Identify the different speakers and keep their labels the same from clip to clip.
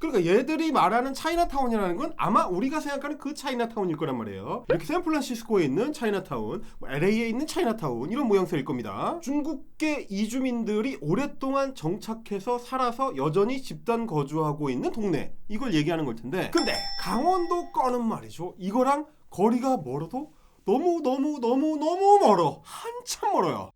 Speaker 1: 그러니까 얘들이 말하는 차이나타운이라는 건 아마 우리가 생각하는 그 차이나타운일 거란 말이에요. 이렇게 샌프란시스코에 있는 차이나타운, LA에 있는 차이나타운 이런 모양새일 겁니다. 중국계 이주민들이 오랫동안 정착해서 살아서 여전히 집단 거주하고 있는 동네, 이걸 얘기하는 걸 텐데, 근데 강원도 거는 말이죠, 이거랑 거리가 멀어도 너무 멀어. 한참 멀어요.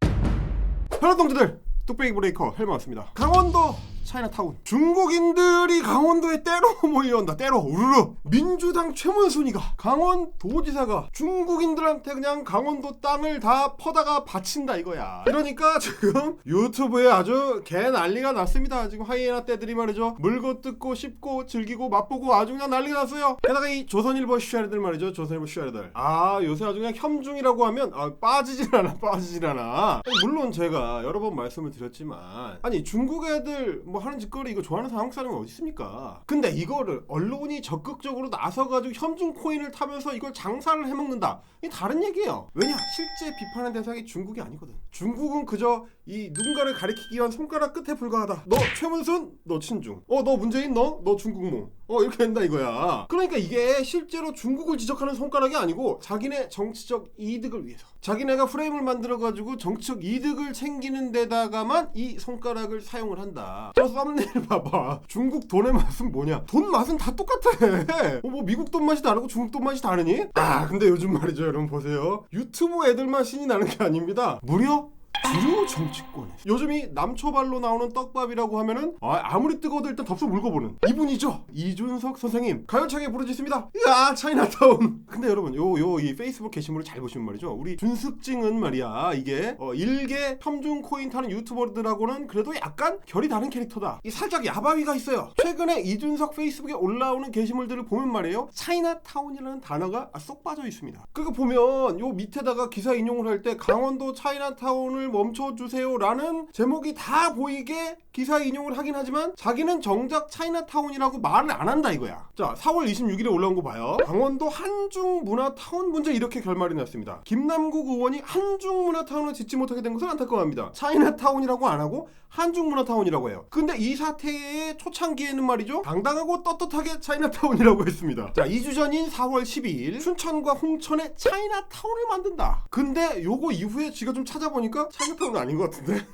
Speaker 1: 헬로 동지들, 뚝배기 브레이커 헬마 왔습니다. 강원도 차이나타운. 중국인들이 강원도에 때로 몰려온다. 때로 우르르. 민주당 최문순이가, 강원도지사가 중국인들한테 그냥 강원도 땅을 다 퍼다가 바친다 이거야. 그러니까 지금 유튜브에 아주 개 난리가 났습니다. 지금 하이에나 떼들이 말이죠, 물고 뜯고 씹고 즐기고 맛보고 아주 그냥 난리가 났어요. 게다가 이 조선일보 슈아리들 말이죠, 조선일보 슈아리들, 요새 아주 그냥 혐중이라고 하면 빠지질 않아. 아니, 물론 제가 여러 번 말씀을 드렸지만, 아니 중국 애들 뭐 하는 짓거리 이거 좋아하는 한국 사람이 어디 있습니까? 근데 이거를 언론이 적극적으로 나서가지고 혐중 코인을 타면서 이걸 장사를 해먹는다, 이게 다른 얘기예요. 왜냐? 실제 비판의 대상이 중국이 아니거든. 중국은 그저 이 누군가를 가리키기 위한 손가락 끝에 불과하다. 너 최문순, 너 친중. 너 문재인, 너 중국몽. 이렇게 된다 이거야. 그러니까 이게 실제로 중국을 지적하는 손가락이 아니고 자기네 정치적 이득을 위해서, 자기네가 프레임을 만들어가지고 정치적 이득을 챙기는 데다가만 이 손가락을 사용을 한다. 저 썸네일 봐봐. 중국 돈의 맛은 뭐냐? 돈 맛은 다 똑같아. 뭐 미국 돈 맛이 다르고 중국 돈 맛이 다르니? 근데 요즘 말이죠, 여러분 보세요. 유튜브 애들만 신이 나는 게 아닙니다. 무려 주류 정치권에 요즘이 남초발로 나오는 떡밥이라고 하면은 아무리 뜨거워도 일단 덥석 물고보는 이분이죠. 이준석 선생님 가열차게 부르짖습니다. 야 차이나타운. 근데 여러분 이 페이스북 게시물을 잘 보시면 말이죠, 우리 준숙증은 말이야, 이게 일개 혐중 코인 타는 유튜버들하고는 그래도 약간 결이 다른 캐릭터다. 이 살짝 야바위가 있어요. 최근에 이준석 페이스북에 올라오는 게시물들을 보면 말이에요, 차이나타운이라는 단어가 쏙 빠져 있습니다. 그거 보면 요 밑에다가 기사 인용을 할 때 강원도 차이나타운을 멈춰주세요 라는 제목이 다 보이게 기사 인용을 하긴 하지만 자기는 정작 차이나타운이라고 말을 안 한다 이거야. 자, 4월 26일에 올라온 거 봐요. 강원도 한중문화타운 문제, 이렇게 결말이 났습니다. 김남국 의원이 한중문화타운을 짓지 못하게 된 것은 안타까워합니다. 차이나타운이라고 안 하고 한중문화타운이라고 해요. 근데 이 사태의 초창기에는 말이죠, 당당하고 떳떳하게 차이나타운이라고 했습니다. 자, 2주 전인 4월 12일 춘천과 홍천에 차이나타운을 만든다. 근데 요거 이후에 지가 좀 찾아보니까 차이나타운은 아닌 것 같은데?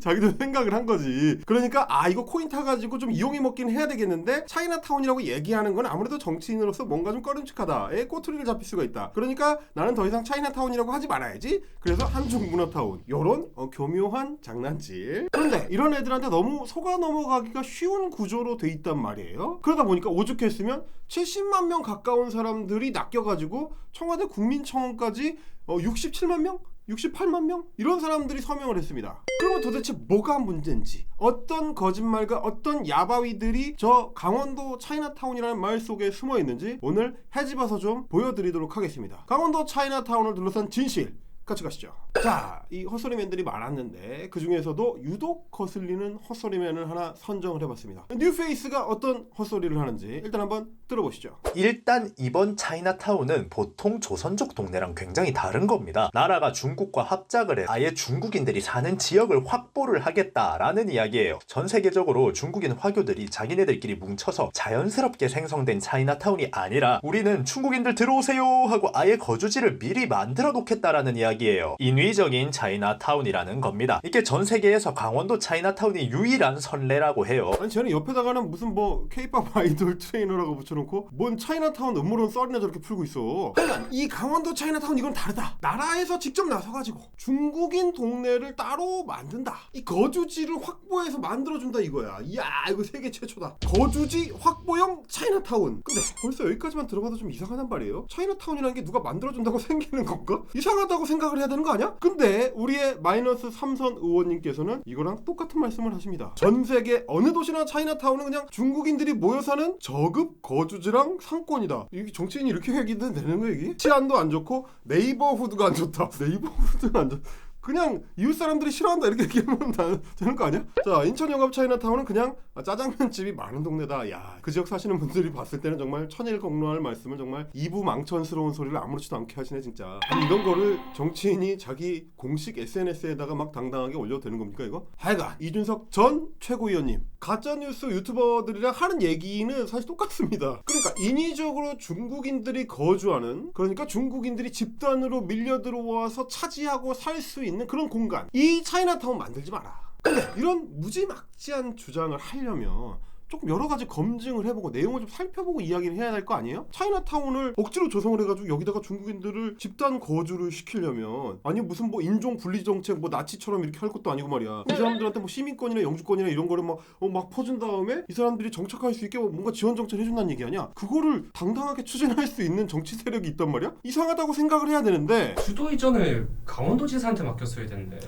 Speaker 1: 자기도 생각을 한 거지. 그러니까 이거 코인 타가지고 좀 이용해 먹긴 해야 되겠는데, 차이나타운이라고 얘기하는 건 아무래도 정치인으로서 뭔가 좀 꺼림칙하다에 꼬투리를 잡힐 수가 있다. 그러니까 나는 더 이상 차이나타운이라고 하지 말아야지. 그래서 한중문화타운. 요런 교묘한 장난질. 그런데 이런 애들한테 너무 속아 넘어가기가 쉬운 구조로 돼 있단 말이에요. 그러다 보니까 오죽했으면 70만 명 가까운 사람들이 낚여가지고 청와대 국민청원까지 67만 명? 68만 명? 이런 사람들이 서명을 했습니다. 그러면 도대체 뭐가 문제인지, 어떤 거짓말과 어떤 야바위들이 저 강원도 차이나타운이라는 말 속에 숨어 있는지 오늘 헤집어서 좀 보여드리도록 하겠습니다. 강원도 차이나타운을 둘러싼 진실, 같이 가시죠. 자, 이 헛소리맨들이 많았는데 그 중에서도 유독 거슬리는 헛소리맨을 하나 선정을 해봤습니다. 뉴페이스가 어떤 헛소리를 하는지 일단 한번 들어보시죠.
Speaker 2: 일단 이번 차이나타운은 보통 조선족 동네랑 굉장히 다른 겁니다. 나라가 중국과 합작을 해 아예 중국인들이 사는 지역을 확보를 하겠다라는 이야기예요. 전 세계적으로 중국인 화교들이 자기네들끼리 뭉쳐서 자연스럽게 생성된 차이나타운이 아니라 우리는 중국인들 들어오세요 하고 아예 거주지를 미리 만들어 놓겠다라는 이야기예요. 인위적인 차이나타운이라는 겁니다. 이게 전 세계에서 강원도 차이나타운이 유일한 선례라고 해요.
Speaker 1: 아니 쟤는 옆에다가는 무슨 뭐 K-pop 아이돌 트레이너라고 붙여놓고 뭔 차이나타운 음모론 썰이나 저렇게 풀고 있어. 이 강원도 차이나타운 이건 다르다. 나라에서 직접 나서가지고 중국인 동네를 따로 만든다. 이 거주지를 확보해서 만들어준다 이거야. 이야, 이거 세계 최초다. 거주지 확보형 차이나타운. 근데 벌써 여기까지만 들어봐도 좀 이상하단 말이에요. 차이나타운이라는 게 누가 만들어준다고 생기는 건가? 이상하다고 생각을 해야 되는 거 아니야? 근데 우리의 마이너스 3선 의원님께서는 이거랑 똑같은 말씀을 하십니다. 전 세계 어느 도시나 차이나타운은 그냥 중국인들이 모여 사는 저급 거주지랑 상권이다. 이게 정치인이 이렇게 얘기도 되는 거 얘기? 치안도 안 좋고 네이버후드가 안 좋다. 네이버후드가 안 좋다. 그냥 이웃 사람들이 싫어한다 이렇게 얘기하면 되는 거 아니야? 자, 인천 영업 차이나타운은 그냥 짜장면 집이 많은 동네다. 야, 그 지역 사시는 분들이 봤을 때는 정말 천일공로할 말씀을 정말 이부망천스러운 소리를 아무렇지도 않게 하시네 진짜. 아니, 이런 거를 정치인이 자기 공식 SNS에다가 막 당당하게 올려도 되는 겁니까 이거? 하여간 이준석 전 최고위원님 가짜뉴스 유튜버들이랑 하는 얘기는 사실 똑같습니다. 그러니까 인위적으로 중국인들이 거주하는, 그러니까 중국인들이 집단으로 밀려 들어와서 차지하고 살 수 있는 그런 공간, 이 차이나타운 만들지 마라. 근데 이런 무지막지한 주장을 하려면 조금 여러 가지 검증을 해보고 내용을 좀 살펴보고 이야기를 해야 될 거 아니에요? 차이나타운을 억지로 조성을 해가지고 여기다가 중국인들을 집단 거주를 시키려면, 아니 무슨 뭐 인종 분리 정책 뭐 나치처럼 이렇게 할 것도 아니고 말이야. 이 사람들한테 뭐 시민권이나 영주권이나 이런 거를 막 퍼준 다음에 이 사람들이 정착할 수 있게 뭔가 지원 정책 해준다는 얘기 아니야? 그거를 당당하게 추진할 수 있는 정치 세력이 있단 말이야? 이상하다고 생각을 해야 되는데
Speaker 3: 주도 이전을 강원도지사한테 맡겼어야 되는데.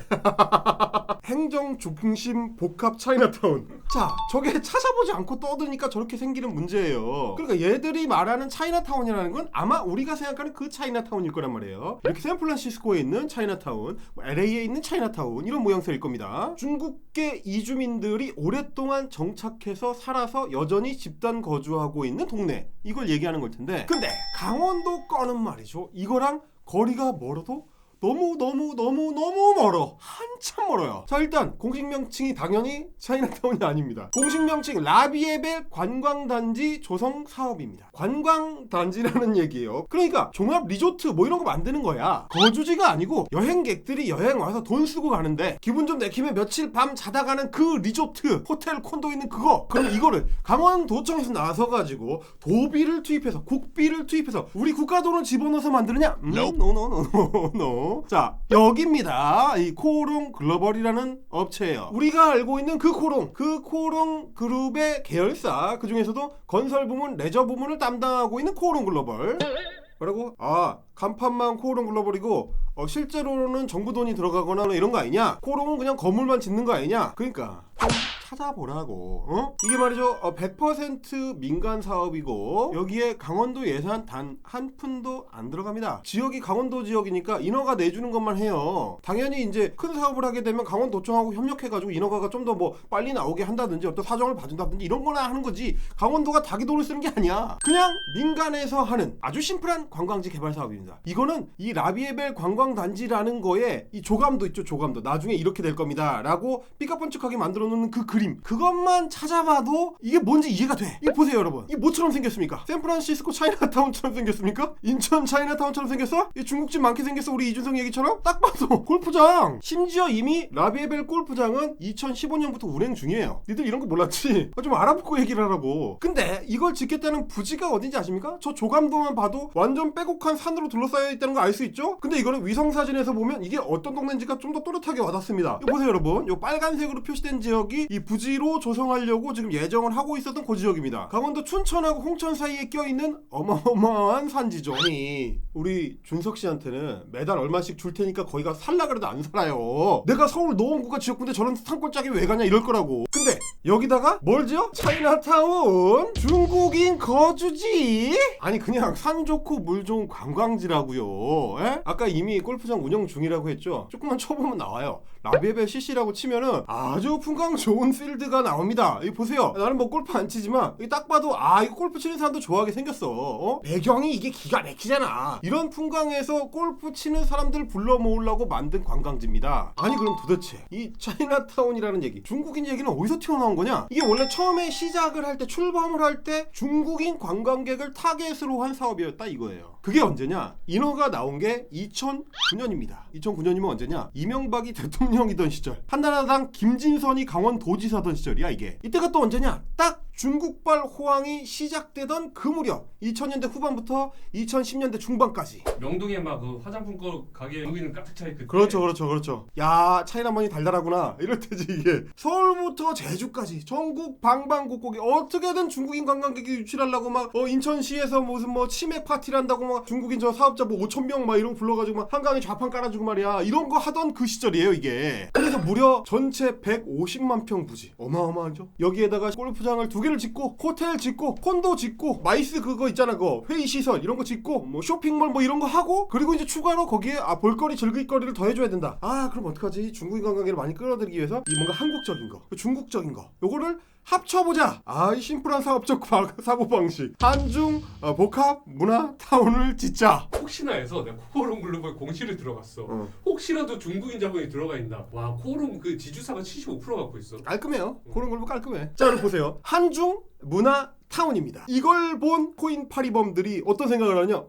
Speaker 1: 행정 중심 복합 차이나타운. 자, 저게 찾아보지 않고 떠드니까 저렇게 생기는 문제예요. 그러니까 얘들이 말하는 차이나타운이라는 건 아마 우리가 생각하는 그 차이나타운일 거란 말이에요. 이렇게 샌프란시스코에 있는 차이나타운, LA에 있는 차이나타운, 이런 모양새일 겁니다. 중국계 이주민들이 오랫동안 정착해서 살아서 여전히 집단 거주하고 있는 동네, 이걸 얘기하는 걸 텐데, 근데 강원도 거는 말이죠, 이거랑 거리가 멀어도 너무 멀어. 한참 멀어요. 자, 일단 공식 명칭이 당연히 차이나타운이 아닙니다. 공식 명칭 라비에벨 관광단지 조성 사업입니다. 관광단지라는 얘기예요. 그러니까 종합 리조트 뭐 이런 거 만드는 거야. 거주지가 아니고 여행객들이 여행 와서 돈 쓰고 가는데 기분 좀 내키면 며칠 밤 자다 가는 그 리조트, 호텔, 콘도 있는 그거. 그럼 이거를 강원도청에서 나서가지고 도비를 투입해서, 국비를 투입해서 우리 국가 돈을 집어넣어서 만드느냐? No. 자, 여기입니다. 이 코오롱 글로벌이라는 업체예요. 우리가 알고 있는 그 코오롱 그룹의 계열사, 그 중에서도 건설 부문, 레저 부문을 담당하고 있는 코오롱 글로벌. 뭐라고? 아, 간판만 코오롱 글로벌이고 실제로는 정부 돈이 들어가거나 이런 거 아니냐? 코오롱은 그냥 건물만 짓는 거 아니냐? 그러니까 좀 찾아보라고. 이게 말이죠, 100% 민간 사업이고 여기에 강원도 예산 단 한 푼도 안 들어갑니다. 지역이 강원도 지역이니까 인허가 내주는 것만 해요. 당연히 이제 큰 사업을 하게 되면 강원도청하고 협력해가지고 인허가가 좀 더 뭐 빨리 나오게 한다든지 어떤 사정을 봐준다든지 이런 거나 하는 거지, 강원도가 자기 돈을 쓰는 게 아니야. 그냥 민간에서 하는 아주 심플한 관광지 개발 사업입니다. 이거는 이 라비에벨 관광단지라는 거에 이 조감도 있죠. 조감도 나중에 이렇게 될 겁니다 라고 삐까뻔쩍하게 만들어 놓는 그 그림, 그것만 찾아봐도 이게 뭔지 이해가 돼. 이거 보세요 여러분, 이게 뭐처럼 생겼습니까? 샌프란시스코 차이나타운처럼 생겼습니까? 인천 차이나타운처럼 생겼어? 이 중국집 많게 생겼어, 우리 이준석 얘기처럼? 딱 봐도 골프장. 심지어 이미 라비에벨 골프장은 2015년부터 운행 중이에요. 니들 이런 거 몰랐지? 좀 알아보고 얘기를 하라고. 근데 이걸 짓겠다는 부지가 어딘지 아십니까? 저 조감도만 봐도 완전 빼곡한 산으로 둘러싸여 있다는 거 알 수 있죠? 근데 이거는 위성사진에서 보면 이게 어떤 동네인지가 좀 더 또렷하게 와닿습니다. 이거 보세요 여러분, 이 빨간색으로 표시된 지역이 이 부지로 조성하려고 지금 예정을 하고 있었던 그 지역입니다. 강원도 춘천하고 홍천 사이에 껴있는 어마어마한 산지죠. 아니, 우리 준석 씨한테는 매달 얼마씩 줄 테니까 거기가 살라 그래도 안 살아요. 내가 서울 노원구가 지역구인데 저런 산골짜기 왜 가냐 이럴 거라고. 근데 여기다가 뭘 지어? 차이나타운 중국인 거주지? 아니 그냥 산 좋고 물 좋은 관광지라고요. 에? 아까 이미 골프장 운영 중이라고 했죠. 조금만 쳐보면 나와요. 라비에벨 CC라고 치면은 아주 풍광 좋은 필드가 나옵니다. 이거 보세요. 나는 뭐 골프 안 치지만 이거 딱 봐도 아, 이거 골프 치는 사람도 좋아하게 생겼어. 배경이 이게 기가 막히잖아. 이런 풍광에서 골프 치는 사람들 불러 모으려고 만든 관광지입니다. 아니 그럼 도대체 이 차이나타운이라는 얘기, 중국인 얘기는 어디서 튀어나온 거냐? 이게 원래 처음에 시작을 할 때, 출범을 할 때 중국인 관광객을 타겟으로 한 사업이었다 이거예요. 그게 언제냐? 인허가 나온 게 2009년입니다. 2009년이면 언제냐? 이명박이 대통령이던 시절, 한나라당 김진선이 강원도지사던 시절이야 이게. 이때가 또 언제냐? 딱 중국발 호황이 시작되던 그 무렵, 2000년대 후반부터 2010년대 중반까지.
Speaker 3: 명동에 막 그 화장품 가게 여기는 가득 차 있거든.
Speaker 1: 그렇죠. 야, 차이나머니 달달하구나 이럴 때지 이게. 서울부터 제주까지 전국 방방곡곡에 어떻게든 중국인 관광객이 유치하려고 막 인천시에서 무슨 뭐 치맥 파티를 한다고 막 막 중국인 저 사업자 뭐 5,000명 막 이런 거 불러가지고 막 한강에 좌판 깔아주고 말이야. 이런 거 하던 그 시절이에요 이게. 그래서 무려 전체 150만 평 부지. 어마어마하죠. 여기에다가 골프장을 2개를 짓고 호텔 짓고 콘도 짓고 마이스 그거 있잖아 그거 회의 시설 이런 거 짓고 뭐 쇼핑몰 뭐 이런 거 하고 그리고 이제 추가로 거기에 볼거리 즐길거리를 더 해줘야 된다. 그럼 어떡하지? 중국인 관광객을 많이 끌어들이기 위해서 이 뭔가 한국적인 거 중국적인 거 요거를 합쳐보자. 이 심플한 사업적 사고방식 한중 복합 문화타운을 짓자.
Speaker 3: 혹시나 해서 내가 코오롱 글로벌 공시를 들어갔어. 혹시라도 중국인 자본이 들어가 있나. 와 코오롱 그 지주사가 75% 갖고 있어.
Speaker 1: 깔끔해요. 그런 걸로 깔끔해. 자 그럼 보세요. 한중 문화타운입니다. 이걸 본 코인 파리범들이 어떤 생각을 하냐.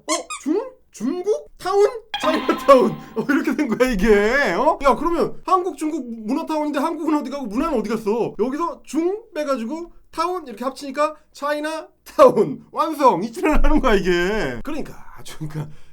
Speaker 1: 중국 타운? 차이나타운 이렇게 된 거야 이게. 야 그러면 한국 중국 문화타운인데 한국은 어디 가고 문화는 어디 갔어? 여기서 중 빼가지고 타운 이렇게 합치니까 차이나타운 완성 이치를 하는 거야 이게. 그러니까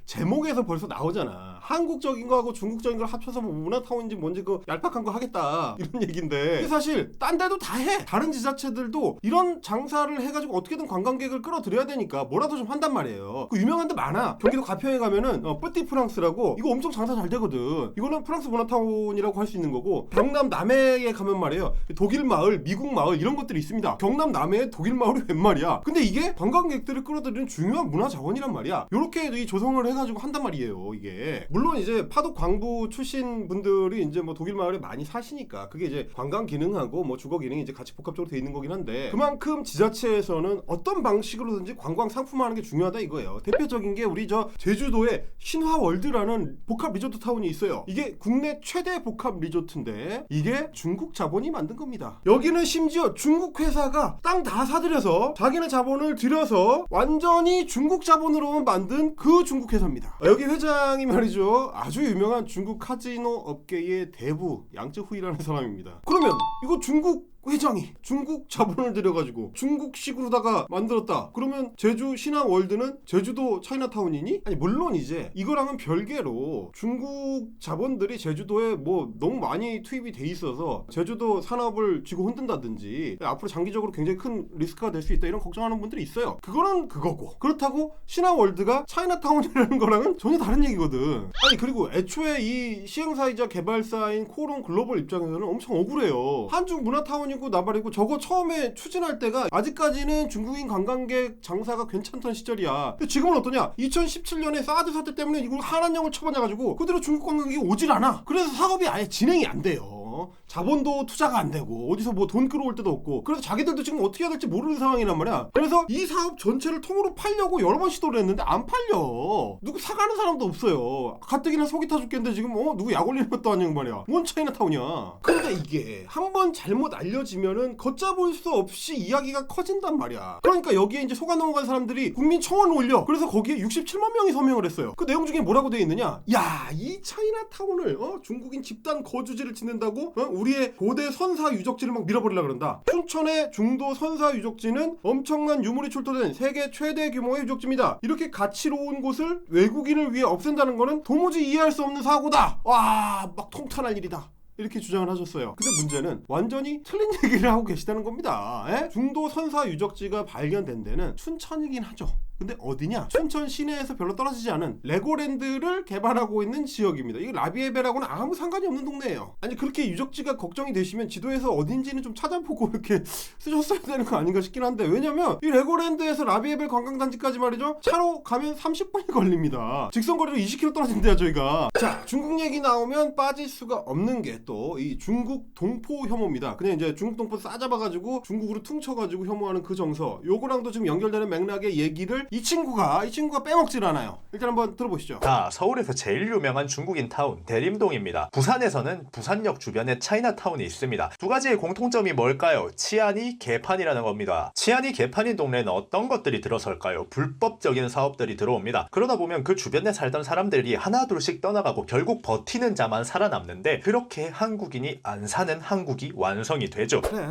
Speaker 1: 제목에서 벌써 나오잖아. 한국적인 거하고 중국적인 걸 합쳐서 뭐 문화타운인지 뭔지 그 얄팍한 거 하겠다 이런 얘기인데 사실 딴 데도 다 해. 다른 지자체들도 이런 장사를 해가지고 어떻게든 관광객을 끌어들여야 되니까 뭐라도 좀 한단 말이에요. 그 유명한 데 많아. 경기도 가평에 가면은 뿌띠 프랑스라고 이거 엄청 장사 잘 되거든. 이거는 프랑스 문화타운이라고 할 수 있는 거고 경남 남해에 가면 말이에요. 독일 마을, 미국 마을 이런 것들이 있습니다. 경남 남해에 독일 마을이 웬 말이야. 근데 이게 관광객들을 끌어들이는 중요한 문화 자원이란 말이야. 요렇게 이 조성을 해가지고 한단 말이에요 이게. 물론 이제 파독 광부 출신 분들이 이제 뭐 독일 마을에 많이 사시니까 그게 이제 관광 기능하고 뭐 주거 기능이 이제 같이 복합적으로 돼 있는 거긴 한데 그만큼 지자체에서는 어떤 방식으로든지 관광 상품화하는 게 중요하다 이거예요. 대표적인 게 우리 저 제주도에 신화월드라는 복합 리조트 타운이 있어요. 이게 국내 최대 복합 리조트인데 이게 중국 자본이 만든 겁니다. 여기는 심지어 중국 회사가 땅 다 사들여서 자기네 자본을 들여서 완전히 중국 자본으로 만든 그 중국 회사입니다. 여기 회장이 말이죠. 아주 유명한 중국 카지노 업계의 대부 양쯔후이라는 사람입니다. 그러면 이거 중국 회장이 중국 자본을 들여가지고 중국식으로다가 만들었다. 그러면 제주 신화월드는 제주도 차이나타운이니? 아니 물론 이제 이거랑은 별개로 중국 자본들이 제주도에 뭐 너무 많이 투입이 돼 있어서 제주도 산업을 쥐고 흔든다든지 앞으로 장기적으로 굉장히 큰 리스크가 될 수 있다 이런 걱정하는 분들이 있어요. 그거는 그거고 그렇다고 신화월드가 차이나타운이라는 거랑은 전혀 다른 얘기거든. 아니 그리고 애초에 이 시행사이자 개발사인 코오롱 글로벌 입장에서는 엄청 억울해요. 한중 문화타운이 나발이고 저거 처음에 추진할 때가 아직까지는 중국인 관광객 장사가 괜찮던 시절이야. 근데 지금은 어떠냐? 2017년에 사드 사태 때문에 이걸 한한령을 쳐맞아가지고 그대로 중국 관광객이 오질 않아. 그래서 사업이 아예 진행이 안 돼요. 자본도 투자가 안 되고 어디서 뭐 돈 끌어올 데도 없고 그래서 자기들도 지금 어떻게 해야 될지 모르는 상황이란 말이야. 그래서 이 사업 전체를 통으로 팔려고 여러 번 시도를 했는데 안 팔려. 누구 사가는 사람도 없어요. 가뜩이나 속이 타 죽겠는데 지금 누구 약 올리는 것도 아니고 말이야. 뭔 차이나타운이야. 근데 이게 한번 잘못 알려지면은 걷잡을 수 없이 이야기가 커진단 말이야. 그러니까 여기에 이제 속아 넘어간 사람들이 국민청원을 올려. 그래서 거기에 67만 명이 서명을 했어요. 그 내용 중에 뭐라고 되어 있느냐? 야, 이 차이나타운을 중국인 집단 거주지를 짓는다고 우리의 고대 선사 유적지를 막 밀어버리려고 그런다. 춘천의 중도 선사 유적지는 엄청난 유물이 출토된 세계 최대 규모의 유적지입니다. 이렇게 가치로운 곳을 외국인을 위해 없앤다는 거는 도무지 이해할 수 없는 사고다. 와, 막 통탄할 일이다. 이렇게 주장을 하셨어요. 근데 문제는 완전히 틀린 얘기를 하고 계시다는 겁니다. 중도 선사 유적지가 발견된 데는 춘천이긴 하죠. 근데 어디냐? 춘천 시내에서 별로 떨어지지 않은 레고랜드를 개발하고 있는 지역입니다. 이게 라비에베라고는 아무 상관이 없는 동네예요. 아니 그렇게 유적지가 걱정이 되시면 지도에서 어딘지는 좀 찾아보고 이렇게 쓰셨어야 되는 거 아닌가 싶긴 한데 왜냐면 이 레고랜드에서 라비에벨 관광단지까지 말이죠 차로 가면 30분이 걸립니다. 직선거리로 20km 떨어진대요 저희가. 자 중국 얘기 나오면 빠질 수가 없는 게 또 이 중국 동포 혐오입니다. 그냥 이제 중국 동포 싸잡아가지고 중국으로 퉁쳐가지고 혐오하는 그 정서 요거랑도 지금 연결되는 맥락의 얘기를 이 친구가 빼먹질 않아요. 일단 한번 들어보시죠.
Speaker 2: 자, 서울에서 제일 유명한 중국인 타운 대림동입니다. 부산에서는 부산역 주변에 차이나타운이 있습니다. 두 가지의 공통점이 뭘까요? 치안이 개판이라는 겁니다. 치안이 개판인 동네는 어떤 것들이 들어설까요? 불법적인 사업들이 들어옵니다. 그러다 보면 그 주변에 살던 사람들이 하나 둘씩 떠나가고 결국 버티는 자만 살아남는데 그렇게 한국인이 안 사는 한국이 완성이 되죠.
Speaker 1: 그래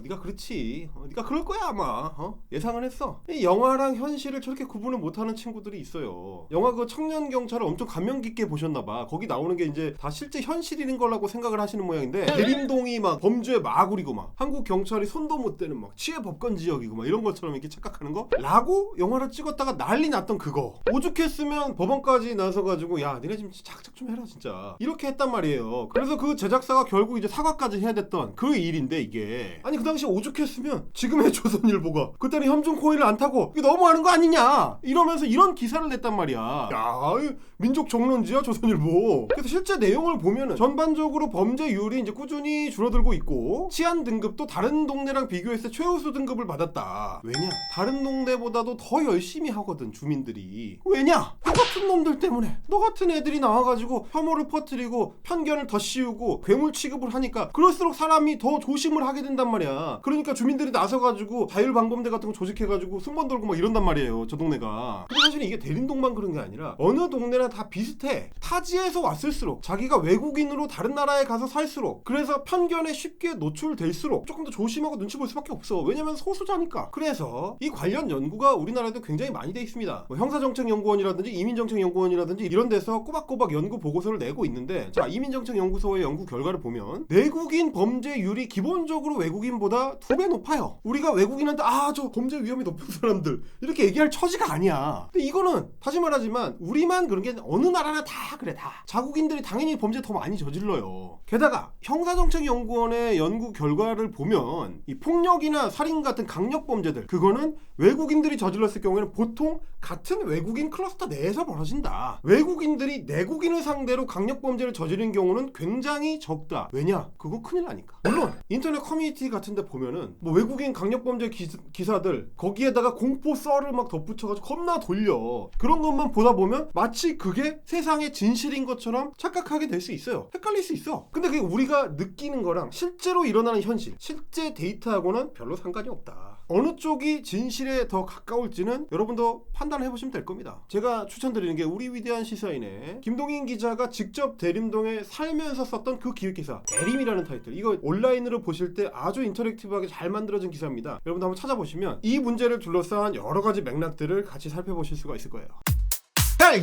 Speaker 1: 네가 그렇지. 네가 그럴 거야 아마. 예상은 했어. 이 영화랑 현실을 저렇게 구분을 못하는 친구들이 있어요. 영화 그 청년 경찰을 엄청 감명 깊게 보셨나봐. 거기 나오는 게 이제 다 실제 현실인 거라고 생각을 하시는 모양인데 대림동이 막 범죄의 마구리고 막 한국 경찰이 손도 못 대는 막 치외 법권 지역이고 막 이런 것처럼 이렇게 착각하는 거? 라고 영화를 찍었다가 난리 났던 그거. 오죽했으면 법원까지 나서가지고 야 니네 지금 착착 좀 해라 진짜 이렇게 했단 말이에요. 그래서 그 제작사가 결국 이제 사과까지 해야 됐던 그 일인데 이게 아니 그 당시 오죽했으면 지금의 조선일보가 그때는 현중 코인을 안 타고 이게 너무하는 거 아니냐 이러면서 이런 기사를 냈단 말이야. 야 민족 종론지야 조선일보. 그래서 실제 내용을 보면은 전반적으로 범죄율이 이제 꾸준히 줄어들고 있고 치안 등급도 다른 동네랑 비교했을 때 최우수 등급을 받았다. 왜냐? 다른 동네보다도 더 열심히 하거든 주민들이. 왜냐? 똑같은 놈들 때문에 너 같은 애들이 나와가지고 혐오를 퍼뜨리고 편견을 더 씌우고 괴물 취급을 하니까 그럴수록 사람이 더 조심을 하게 된단 말이야. 그러니까 주민들이 나서가지고 자율방범대 같은 거 조직해가지고 순번 돌고 막 이런단 말이에요 저 동네가. 근데 사실 이게 대림동만 그런 게 아니라 어느 동네나 다 비슷해. 타지에서 왔을수록 자기가 외국인으로 다른 나라에 가서 살수록 그래서 편견에 쉽게 노출될수록 조금 더 조심하고 눈치 볼 수밖에 없어. 왜냐면 소수자니까. 그래서 이 관련 연구가 우리나라에도 굉장히 많이 돼 있습니다. 뭐 형사정책연구원이라든지 이민정책연구원이라든지 이런 데서 꼬박꼬박 연구 보고서를 내고 있는데 자 이민정책연구소의 연구 결과를 보면 내국인 범죄율이 기본적으로 외국인보다 2배 높아요. 우리가 외국인한테 저 범죄 위험이 높은 사람들 이렇게 얘기할 처지가 아니야. 근데 이거는 다시 말하지만 우리만 그런 게 어느 나라나 다 그래 다. 자국인들이 당연히 범죄 더 많이 저질러요. 게다가 형사정책연구원의 연구 결과를 보면 이 폭력이나 살인 같은 강력 범죄들 그거는 외국인들이 저질렀을 경우에는 보통 같은 외국인 클러스터 내에서 벌어진다. 외국인들이 내국인을 상대로 강력 범죄를 저지른 경우는 굉장히 적다. 왜냐? 그거 큰일 나니까. 물론 인터넷 커뮤니티 같은 데 보면은 뭐 외국인 강력 범죄 기사들 거기에다가 공포 썰을 막 덧붙여가지고 겁나 돌려. 그런 것만 보다 보면 마치 그게 세상의 진실인 것처럼 착각하게 될 수 있어요. 헷갈릴 수 있어. 근데 그게 우리가 느끼는 거랑 실제로 일어나는 현실, 실제 데이터하고는 별로 상관이 없다. 어느 쪽이 진실에 더 가까울지는 여러분도 판단을 해보시면 될 겁니다. 제가 추천드리는 게 우리 위대한 시사인의 김동인 기자가 직접 대림동에 살면서 썼던 그 기획기사 대림이라는 타이틀. 이거 온라인으로 보실 때 아주 인터랙티브하게 잘 만들어진 기사입니다. 여러분도 한번 찾아보시면 이 문제를 둘러싼 여러 가지 맥락들을 같이 살펴보실 수가 있을 거예요.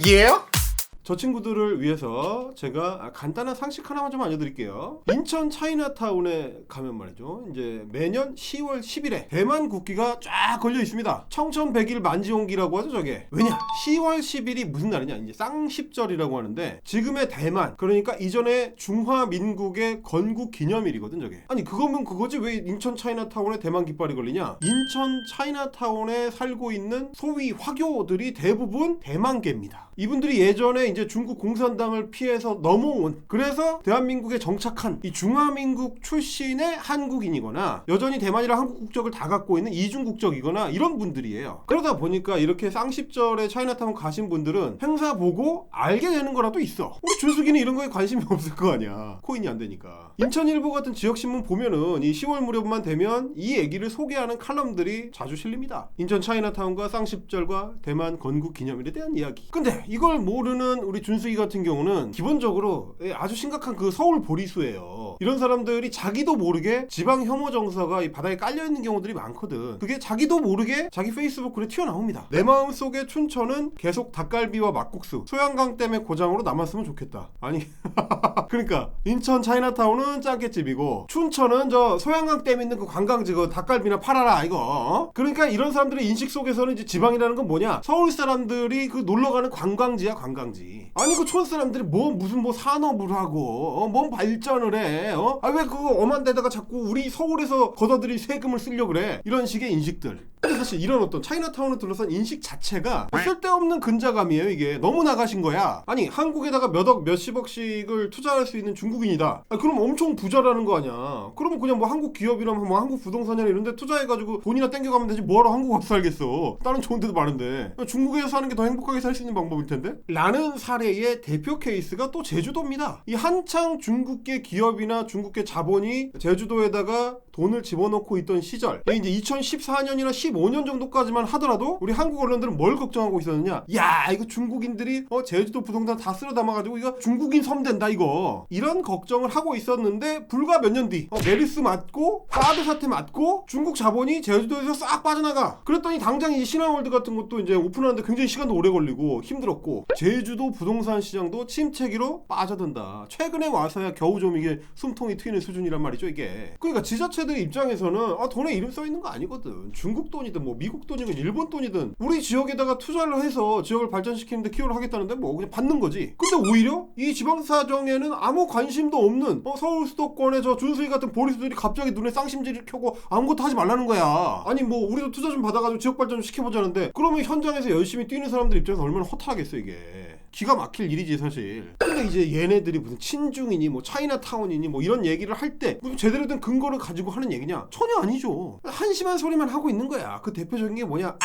Speaker 2: 예?
Speaker 1: 저 친구들을 위해서 제가 간단한 상식 하나만 좀 알려드릴게요. 인천 차이나타운에 가면 말이죠. 이제 매년 10월 10일에 대만 국기가 쫙 걸려 있습니다. 청천백일 만지홍기라고 하죠, 저게. 왜냐? 10월 10일이 무슨 날이냐? 이제 쌍십절이라고 하는데 지금의 대만, 그러니까 이전에 중화민국의 건국 기념일이거든, 저게. 아니, 그거면 그거지 왜 인천 차이나타운에 대만 깃발이 걸리냐? 인천 차이나타운에 살고 있는 소위 화교들이 대부분 대만계입니다. 이분들이 예전에 이제 중국 공산당을 피해서 넘어온, 그래서 대한민국에 정착한 이 중화민국 출신의 한국인이거나 여전히 대만이랑 한국 국적을 다 갖고 있는 이중 국적이거나 이런 분들이에요. 그러다 보니까 이렇게 쌍십절에 차이나타운 가신 분들은 행사 보고 알게 되는 거라도 있어. 우리 준숙이는 이런 거에 관심이 없을 거 아니야. 코인이 안 되니까. 인천일보 같은 지역신문 보면은 이 10월 무렵만 되면 이 얘기를 소개하는 칼럼들이 자주 실립니다. 인천 차이나타운과 쌍십절과 대만 건국 기념일에 대한 이야기. 근데 이걸 모르는 우리 준숙이 같은 경우는 기본적으로 아주 심각한 그 서울 보리수예요. 이런 사람들이 자기도 모르게 지방 혐오 정서가 이 바닥에 깔려있는 경우들이 많거든. 그게 자기도 모르게 자기 페이스북 글에 튀어나옵니다. 내 마음속에 춘천은 계속 닭갈비와 막국수, 소양강 댐의 고장으로 남았으면 좋겠다. 아니 그러니까 인천 차이나타운은 짱깨집이고 춘천은 저 소양강 댐 있는 그 관광지 그 닭갈비나 팔아라 이거. 그러니까 이런 사람들의 인식 속에서는 이제 지방이라는 건 뭐냐? 서울 사람들이 그 놀러가는 관광지야, 관광지. 아니 그 촌 사람들이 무슨 산업을 하고 뭔 발전을 해? 왜 그거 엄한 데다가 자꾸 우리 서울에서 걷어들일 세금을 쓰려고 그래? 이런 식의 인식들. 근데 사실 이런 어떤 차이나타운을 둘러싼 인식 자체가 쓸데없는 근자감이에요. 이게 너무 나가신 거야. 아니 한국에다가 몇억 몇십억씩을 투자할 수 있는 중국인이다. 그럼 엄청 부자라는 거 아니야. 그러면 그냥 뭐 한국 기업이라면 뭐 한국 부동산이나 이런 데 투자해가지고 돈이나 땡겨가면 되지 뭐하러 한국 와서 살겠어. 다른 좋은 데도 많은데. 중국에서 사는 게 더 행복하게 살 수 있는 방법일 텐데? 라는 사례의 대표 케이스가 또 제주도입니다. 이 한창 중국계 기업이나 중국계 자본이 제주도에다가 돈을 집어넣고 있던 시절, 이제 2014년이나 15년 정도까지만 하더라도 우리 한국 언론들은 뭘 걱정하고 있었느냐? 야, 이거 중국인들이 제주도 부동산 다 쓸어 담아가지고 이거 중국인 섬된다 이거, 이런 걱정을 하고 있었는데 불과 몇 년 뒤 메르스 맞고 사드 사태 맞고 중국 자본이 제주도에서 싹 빠져나가. 그랬더니 당장 이 신화월드 같은 것도 이제 오픈하는데 굉장히 시간도 오래 걸리고 힘들었고, 제주도 부동산 시장도 침체기로 빠져든다. 최근에 와서야 겨우 좀 이게 숨통이 트이는 수준이란 말이죠 이게. 그러니까 지자체들 입장에서는 돈에 이름 써 있는 거 아니거든. 중국 돈이든 뭐 미국 돈이든 일본 돈이든 우리 지역에다가 투자를 해서 지역을 발전시키는데 기여를 하겠다는데 뭐 그냥 받는 거지. 근데 오히려 이 지방사정에는 아무 관심도 없는 서울 수도권의 저 준수이 같은 보리수들이 갑자기 눈에 쌍심지를 켜고 아무것도 하지 말라는 거야. 아니 뭐 우리도 투자 좀 받아가지고 지역 발전 좀 시켜보자는데, 그러면 현장에서 열심히 뛰는 사람들 입장에서 얼마나 허탈하겠어 이게. 기가 막힐 일이지 사실. 근데 이제 얘네들이 무슨 친중이니 뭐 차이나타운이니 뭐 이런 얘기를 할 때 무슨 제대로 된 근거를 가지고 하는 얘기냐? 전혀 아니죠. 한심한 소리만 하고 있는 거야. 그 대표적인 게 뭐냐?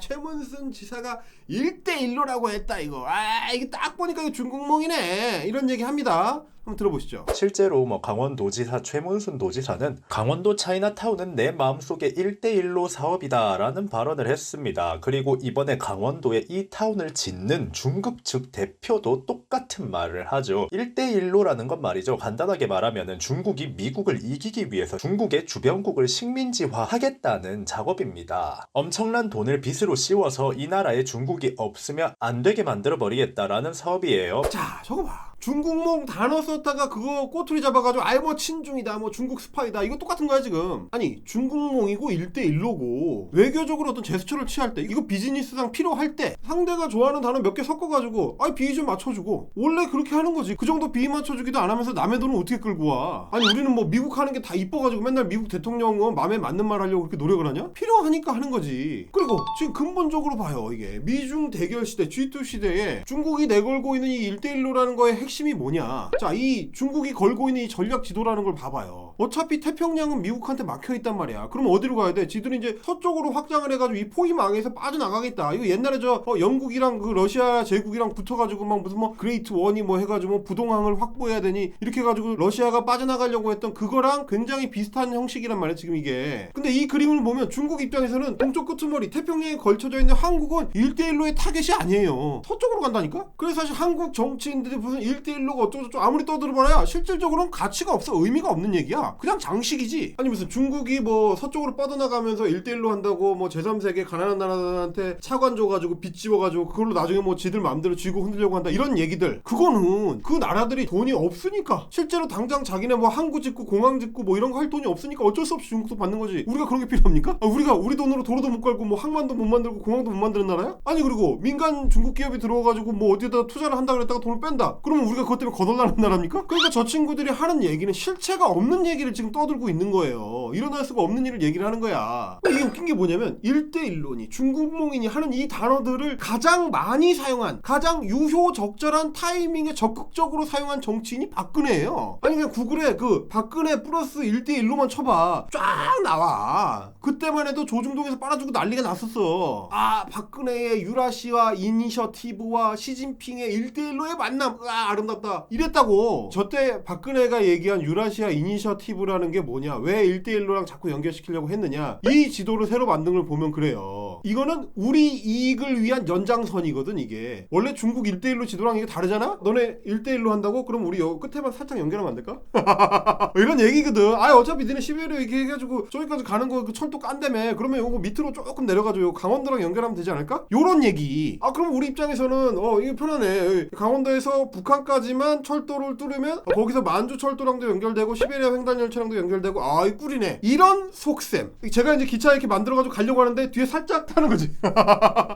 Speaker 1: 최문순 지사가 1대1로라고 했다 이거. 이게 딱 보니까 이거 중국몽이네, 이런 얘기 합니다. 한번 들어보시죠.
Speaker 2: 실제로 강원도지사 최문순 도지사는 강원도 차이나타운은 내 마음속에 1대1로 사업이다 라는 발언을 했습니다. 그리고 이번에 강원도에 이 타운을 짓는 중국 측 대표도 똑같은 말을 하죠. 1대1로라는 건 말이죠, 간단하게 말하면 중국이 미국을 이기기 위해서 중국의 주변국을 식민지화하겠다는 작업입니다. 엄청난 돈을 빚으로 씌워서 이 나라에 중국이 없으면 안 되게 만들어버리겠다라는 사업이에요.
Speaker 1: 자, 저거 봐. 중국몽 단어 썼다가 그거 꼬투리 잡아가지고 뭐 친중이다 뭐 중국 스파이다, 이거 똑같은 거야 지금. 아니 중국몽이고 1대1로고 외교적으로 어떤 제스처를 취할 때, 이거 비즈니스상 필요할 때 상대가 좋아하는 단어 몇 개 섞어가지고 비위 좀 맞춰주고, 원래 그렇게 하는 거지. 그 정도 비위 맞춰주기도 안 하면서 남의 돈을 어떻게 끌고 와. 아니 우리는 뭐 미국 하는 게 다 이뻐가지고 맨날 미국 대통령은 마음에 맞는 말 하려고 그렇게 노력을 하냐? 필요하니까 하는 거지. 그리고 지금 근본적으로 봐요. 이게 미중 대결 시대 G2 시대에 중국이 내걸고 있는 이 1대1로라는 거에 핵심이 뭐냐? 자, 이 중국이 걸고 있는 이 전략 지도라는 걸 봐봐요. 어차피 태평양은 미국한테 막혀있단 말이야. 그럼 어디로 가야 돼? 지들이 이제 서쪽으로 확장을 해가지고 이 포위망에서 빠져나가겠다. 이거 옛날에 영국이랑 그 러시아 제국이랑 붙어가지고 막 무슨 그레이트 원이 해가지고 부동항을 확보해야 되니 이렇게 해가지고 러시아가 빠져나가려고 했던 그거랑 굉장히 비슷한 형식이란 말이야 지금 이게. 근데 이 그림을 보면 중국 입장에서는 동쪽 끄트머리 태평양에 걸쳐져 있는 한국은 1대1로의 타겟이 아니에요. 서쪽으로 간다니까? 그래서 사실 한국 정치인들이 무슨 1대1로가 어쩌고저쩌고 아무리 떠들어봐야 실질적으로는 가치가 없어. 의미가 없는 얘기야. 그냥 장식이지. 아니 무슨 중국이 서쪽으로 뻗어나가면서 1대1로 한다고 제3세계 가난한 나라들한테 차관 줘가지고 빚 지워가지고 그걸로 나중에 지들 마음대로 쥐고 흔들려고 한다, 이런 얘기들. 그거는 그 나라들이 돈이 없으니까, 실제로 당장 자기네 항구 짓고 공항 짓고 이런 거 할 돈이 없으니까 어쩔 수 없이 중국도 받는 거지. 우리가 그런 게 필요합니까? 우리가 우리 돈으로 도로도 못 갈고 항만도 못 만들고 공항도 못 만드는 나라야? 아니 그리고 민간 중국 기업이 들어와가지고 어디에다 투자를 한다 그랬다가 돈을 뺀다. 그러면 우리가 그것 때문에 거덜나는 나라입니까? 그러니까 저 친구들이 하는 얘기는 실체가 없는 얘기를 지금 떠들고 있는 거예요. 일어날 수가 없는 일을 얘기를 하는 거야. 이게 웃긴 게 뭐냐면 1대1로니 중국몽이니 하는 이 단어들을 가장 많이 사용한, 가장 유효적절한 타이밍에 적극적으로 사용한 정치인이 박근혜예요. 아니 그냥 구글에 그 박근혜 플러스 1대1로만 쳐봐. 쫙 나와. 그때만 해도 조중동에서 빨아주고 난리가 났었어. 박근혜의 유라시아 이니셔티브와 시진핑의 1대1로의 만남, 아름답다, 이랬다고. 저때 박근혜가 얘기한 유라시아 이니셔티브라는 게 뭐냐, 왜 1대1로랑 자꾸 연결시키려고 했느냐, 이 지도를 새로 만든 걸 보면 그래요. 이거는 우리 이익을 위한 연장선이거든. 이게 원래 중국 1대1로 지도랑 이게 다르잖아. 너네 1대1로 한다고? 그럼 우리 끝에만 살짝 연결하면 안 될까? 이런 얘기거든. 어차피 니네 시베리아 이렇게 해가지고 저기까지 가는 거 그 철도 깐다며. 그러면 요거 밑으로 조금 내려가지고 강원도랑 연결하면 되지 않을까? 요런 얘기. 그럼 우리 입장에서는 이게 편하네. 강원도에서 북한까지만 철도를 뚫으면 거기서 만주 철도랑도 연결되고 시베리아 횡단열차랑도 연결되고, 이 꿀이네. 이런 속셈. 제가 이제 기차 이렇게 만들어가지고 가려고 하는데 뒤에 살짝 타는 거지.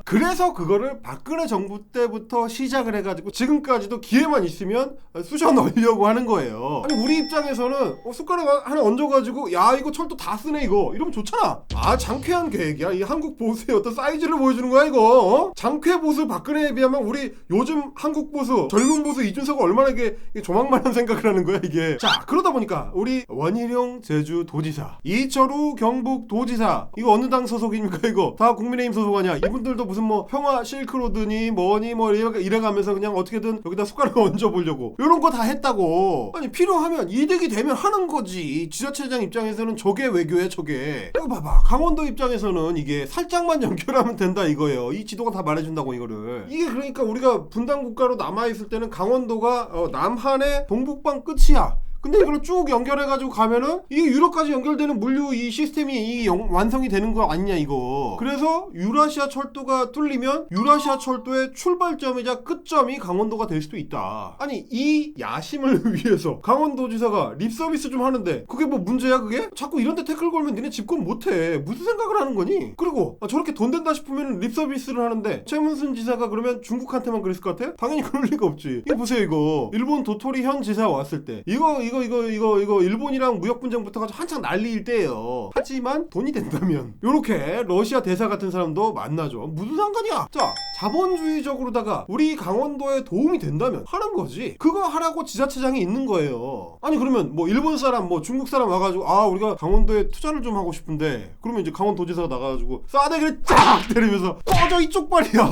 Speaker 1: 그래서 그거를 박근혜 정부 때부터 시작을 해가지고 지금까지도 기회만 있으면 쑤셔 넣으려고 하는 거예요. 아니 우리 입장에서는 숟가락 하나 얹어가지고 이거 철도 다 쓰네 이거 이러면 좋잖아. 장쾌한 계획이야. 이 한국 보수의 어떤 사이즈를 보여주는 거야 이거. 장쾌 보수 박근혜에 비하면 우리 요즘 한국 보수, 젊은 보수 이준석은 얼마나 이게 조망만한 생각을 하는 거야 이게. 자, 그러다 보니까 우리 원희룡 제주 도지사, 이철우 경북 도지사, 이거 어느 당 소속입니까 이거? 다 국민의힘 소속하냐? 이분들도 무슨 뭐 평화 실크로드니 뭐니 뭐 이래가면서 그냥 어떻게든 여기다 숟가락을 얹어보려고 이런 거 다 했다고. 아니 필요하면 이득이 되면 하는 거지. 지자체장 입장에서는 저게 외교야 저게. 이거 봐봐. 강원도 입장에서는 이게 살짝만 연결하면 된다 이거예요. 이 지도가 다 말해준다고 이거를. 이게 그러니까 우리가 분단 국가로 남아있을 때는 강원도가 남한의 동북방 끝이야. 근데 이걸 쭉 연결해가지고 가면은 이게 유럽까지 연결되는 물류 이 시스템이 완성이 되는 거 아니냐 이거. 그래서 유라시아 철도가 뚫리면 유라시아 철도의 출발점이자 끝점이 강원도가 될 수도 있다. 아니 이 야심을 위해서 강원도지사가 립서비스 좀 하는데 그게 뭐 문제야 그게? 자꾸 이런 데 태클 걸면 니네 집권 못해. 무슨 생각을 하는 거니? 그리고 저렇게 돈 된다 싶으면 립서비스를 하는데 최문순 지사가 그러면 중국한테만 그랬을 것 같아? 당연히 그럴 리가 없지. 이거 보세요 이거. 일본 도토리 현 지사 왔을 때 이거 일본이랑 무역 분쟁 붙어가지고 한창 난리일 때예요. 하지만 돈이 된다면 요렇게 러시아 대사 같은 사람도 만나죠. 무슨 상관이야? 자, 자본주의적으로다가 우리 강원도에 도움이 된다면 하는 거지. 그거 하라고 지자체장이 있는 거예요. 아니 그러면 뭐 일본 사람 뭐 중국 사람 와가지고 우리가 강원도에 투자를 좀 하고 싶은데 그러면 이제 강원도지사가 나가가지고 싸대기를 쫙 때리면서 꺼져 이쪽 발이야.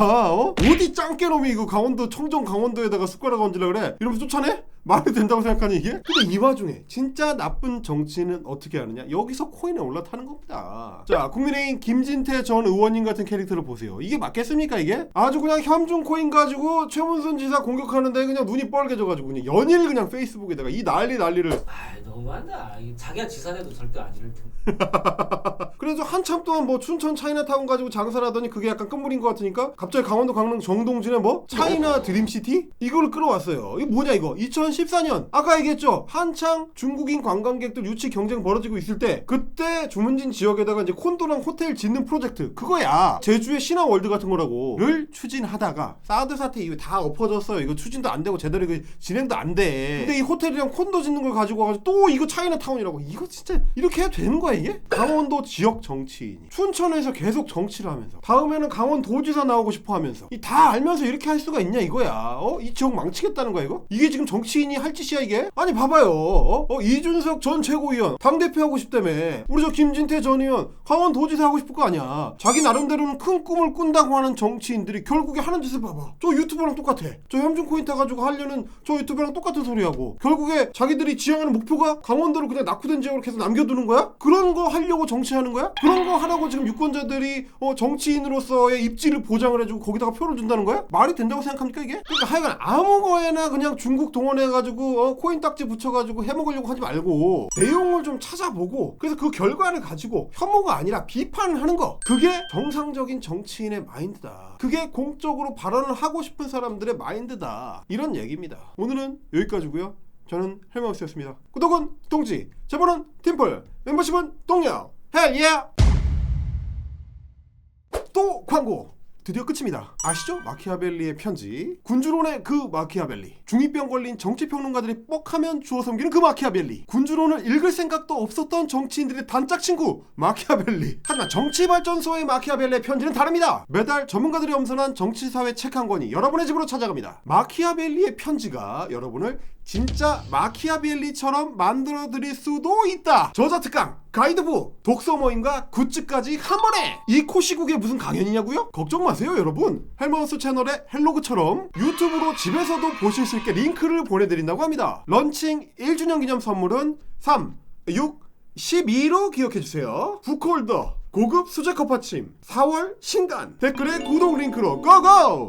Speaker 1: 어디 짱깨놈이 이거 강원도 청정 강원도에다가 숟가락 얹으려고 그래? 이러면서 쫓아내? 말이 된다고 생각하니 이게? 근데 이 와중에 진짜 나쁜 정치는 어떻게 하느냐? 여기서 코인에 올라타는 겁니다. 자, 국민의힘 김진태 전 의원님 같은 캐릭터를 보세요. 이게 맞겠습니까 이게? 아주 그냥 현중 코인 가지고 최문순 지사 공격하는데 그냥 눈이 뻘개져가지고 그냥 연일 그냥 페이스북에다가 이 난리를.
Speaker 4: 너무한다. 자기가 지사내도 절대 안 이럴 텐데.
Speaker 1: 그래서 한참 동안 뭐 춘천 차이나타운 가지고 장사를 하더니 그게 약간 끝물인 것 같으니까 갑자기 강원도 강릉 정동진에 뭐 차이나 드림시티? 이거를 끌어왔어요. 이거 뭐냐 이거 2014년 아까 얘기했죠. 한창 중국인 관광객들 유치 경쟁 벌어지고 있을 때 그때 주문진 지역에다가 이제 콘도랑 호텔 짓는 프로젝트 그거야. 제주의 신화월드 같은 거라고를 추진하다가 사드 사태 이후에 다 엎어졌어요. 이거 추진도 안 되고 제대로 이거 진행도 안 돼. 근데 이 호텔이랑 콘도 짓는 걸 가지고 와가지고 또 이거 차이나타운이라고. 이거 진짜 이렇게 해도 되는 거야 이게? 강원도 지역 정치인이 춘천에서 계속 정치를 하면서 다음에는 강원도지사 나오고 싶어 하면서 이 다 알면서 이렇게 할 수가 있냐 이거야. 이 지역 망치겠다는 거야 이거? 이게 지금 정치인이 할 짓이야 이게? 아니 봐봐요. 이준석 전 최고위원 당대표 하고 싶다며. 우리 저 김진태 전 의원 강원도지사 하고 싶을 거 아니야. 자기 나름대로는 큰 꿈을 꾼다고 하는 정치인들이 결국에 하는 짓을 봐봐. 저 유튜버랑 똑같아. 저 현중 코인 타가지고 하려는 저 유튜버랑 똑같은 소리하고 결국에 자기들이 지향하는 목표가 강원도를 그냥 낙후된 지역으로 계속 남겨두는 거야? 그런 거 하려고 정치하는 거야? 그런 거 하라고 지금 유권자들이 정치인으로서의 입지를 보장을 해주고 거기다가 표를 준다는 거야? 말이 된다고 생각합니까 이게? 그러니까 하여간 아무 거에나 그냥 중국 동원해가지고 코인 딱지 붙여가지고 해먹으려고 하지 말고 내용을 좀 찾아보고 그래서 그 결과를 가지고 혐오가 아니라 비판을 하는 거, 그게 정상적인 정치인의 마인드다. 그게 공적으로 발언을 하고 싶은 사람들의 마인드다. 이런 얘기입니다. 오늘은 여기까지고요. 저는 헬마우스였습니다. 구독은 동지, 제보는 팀플, 멤버십은 동력. 헬예! 또 광고! 드디어 끝입니다. 아시죠? 마키아벨리의 편지. 군주론의 그 마키아벨리. 중2병 걸린 정치평론가들이 뻑하면 주워 섬기는 그 마키아벨리. 군주론을 읽을 생각도 없었던 정치인들의 단짝 친구 마키아벨리. 하지만 정치발전소의 마키아벨리의 편지는 다릅니다. 매달 전문가들이 엄선한 정치사회 책 한 권이 여러분의 집으로 찾아갑니다. 마키아벨리의 편지가 여러분을 진짜 마키아벨리처럼 만들어드릴 수도 있다. 저자 특강, 가이드북, 독서 모임과 굿즈까지 한 번에. 이 코시국에 무슨 강연이냐고요? 걱정 마세요 여러분. 헬마우스 채널의 헬로그처럼 유튜브로 집에서도 보실 수 있게 링크를 보내드린다고 합니다. 런칭 1주년 기념 선물은 3, 6, 12로 기억해주세요. 북홀더, 고급 수제컵 받침, 4월 신간, 댓글에 구독 링크로 고고!